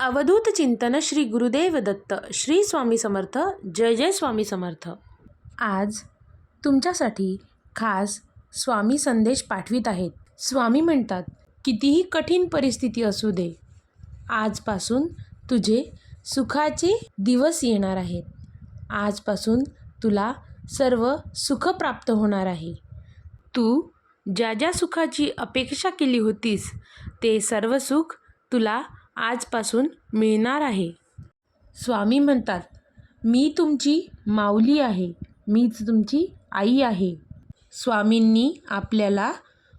अवधूत चिंतन श्री गुरुदेव दत्त श्री स्वामी समर्थ जय जय स्वामी समर्थ। आज तुमच्यासाठी खास स्वामी संदेश पाठवित आहेत। स्वामी म्हणतात, कितीही कठीण परिस्थिती असू दे, आजपासून तुझे सुखाचे दिवस येणार आहेत। आजपासून तुला सर्व सुख प्राप्त होणार आहे। तू ज्या ज्या सुखाची अपेक्षा केली होतीस ते सर्व सुख तुला आजपासून मिळणार आहे। स्वामी म्हणतात, मी तुमची माऊली आहे, मीच तुमची आई आहे। स्वामींनी आपल्याला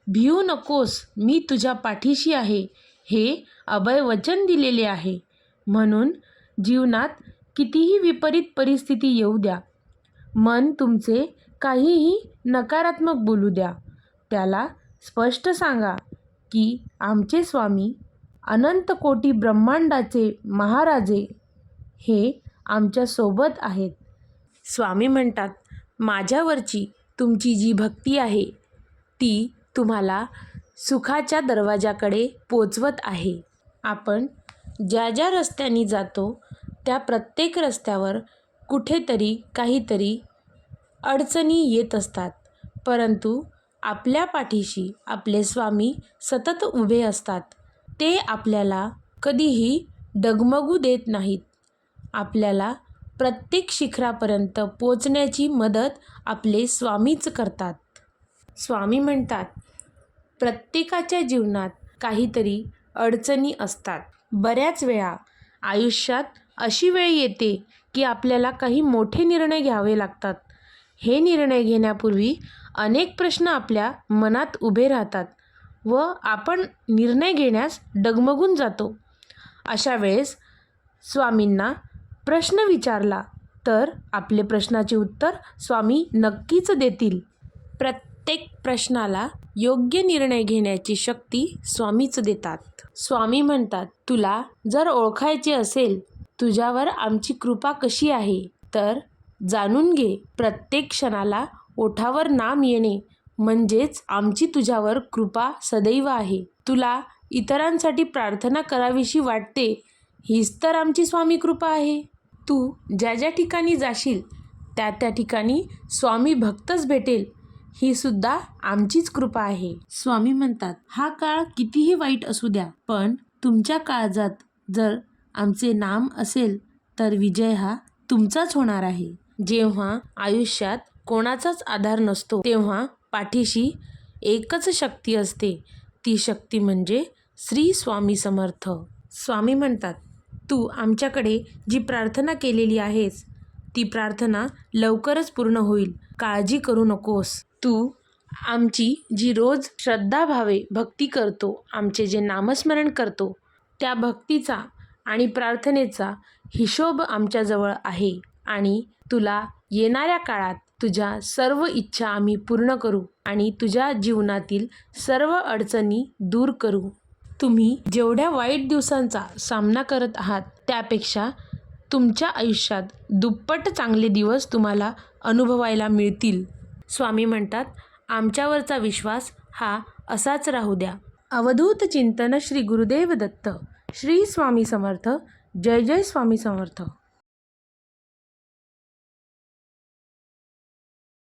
भिवू नकोस, मी तुझ्या पाठीशी आहे हे अभय वचन दिलेले आहे। म्हणून जीवनात कितीही विपरीत परिस्थिती येऊ द्या, मन तुमचे काहीही नकारात्मक बोलू द्या, त्याला स्पष्ट सांगा की आमचे स्वामी अनंत कोटी ब्रह्मांडाचे महाराजे हे आमच्या सोबत आहेत। स्वामी म्हणतात, माझ्यावरची तुमची जी भक्ती आहे ती तुम्हाला सुखाच्या दरवाजाकडे पोचवत आहे। आपण ज्या ज्या रस्त्याने जातो त्या प्रत्येक रस्त्यावर कुठेतरी काहीतरी अडचणी येत असतात, परंतु आपल्या पाठीशी आपले स्वामी सतत उभे असतात। ते आपल्याला कधीही डगमगू देत नाहीत। आपल्याला प्रत्येक शिखरापर्यंत पोचण्याची मदत आपले स्वामीच करतात। स्वामी म्हणतात, प्रत्येकाच्या जीवनात काहीतरी अडचणी असतात। बऱ्याच वेळा आयुष्यात अशी वेळ येते की आपल्याला काही मोठे निर्णय घ्यावे लागतात। हे निर्णय घेण्यापूर्वी अनेक प्रश्न आपल्या मनात उभे राहतात व आपण निर्णय घेण्यास डगमगून जातो। अशा वेळेस स्वामींना प्रश्न विचारला तर आपले प्रश्नाचे उत्तर स्वामी नक्कीच देतील। प्रत्येक प्रश्नाला योग्य निर्णय घेण्याची शक्ती स्वामीच देतात। स्वामी म्हणतात, तुला जर ओळखायचे असेल तुझ्यावर आमची कृपा कशी आहे तर जाणून घे। प्रत्येक क्षणाला ओठावर नाम येणे म्हणजेच आमची तुझ्यावर कृपा सदैव आहे। तुला इतरांसाठी प्रार्थना करावीशी वाटते, हीच तर आमची स्वामी कृपा आहे। तू ज्या ज्या ठिकाणी जाशील त्या त्या ठिकाणी स्वामी भक्तच भेटेल, ही सुद्धा आमचीच कृपा आहे। स्वामी म्हणतात, हा काळ कितीही वाईट असू द्या, पण तुमच्या काळजात जर आमचे नाम असेल तर विजय हा तुमचाच होणार आहे। जेव्हा आयुष्यात कोणाचाच आधार नसतो तेव्हा पाठीशी एकच शक्ती असते, ती शक्ती म्हणजे श्री स्वामी समर्थ। स्वामी म्हणतात, तू आमच्याकडे जी प्रार्थना केलेली आहेस ती प्रार्थना लवकरच पूर्ण होईल, काळजी करू नकोस। तू आमची जी रोज श्रद्धाभावे भक्ती करतो, आमचे जे नामस्मरण करतो त्या भक्तीचा आणि प्रार्थनेचा हिशोब आमच्याजवळ आहे आणि तुला येणाऱ्या काळात तुझ्या सर्व इच्छा आम्ही पूर्ण करू आणि तुझ्या जीवनातील सर्व अडचणी दूर करू। तुम्ही जेवढ्या वाईट दिवसांचा सामना करत आहात त्यापेक्षा तुमच्या आयुष्यात दुप्पट चांगले दिवस तुम्हाला अनुभवायला मिळतील। स्वामी म्हणतात, आमच्यावरचा विश्वास हा असाच राहू द्या। अवधूत चिंतन श्री गुरुदेव दत्त श्री स्वामी समर्थ जय जय स्वामी समर्थ।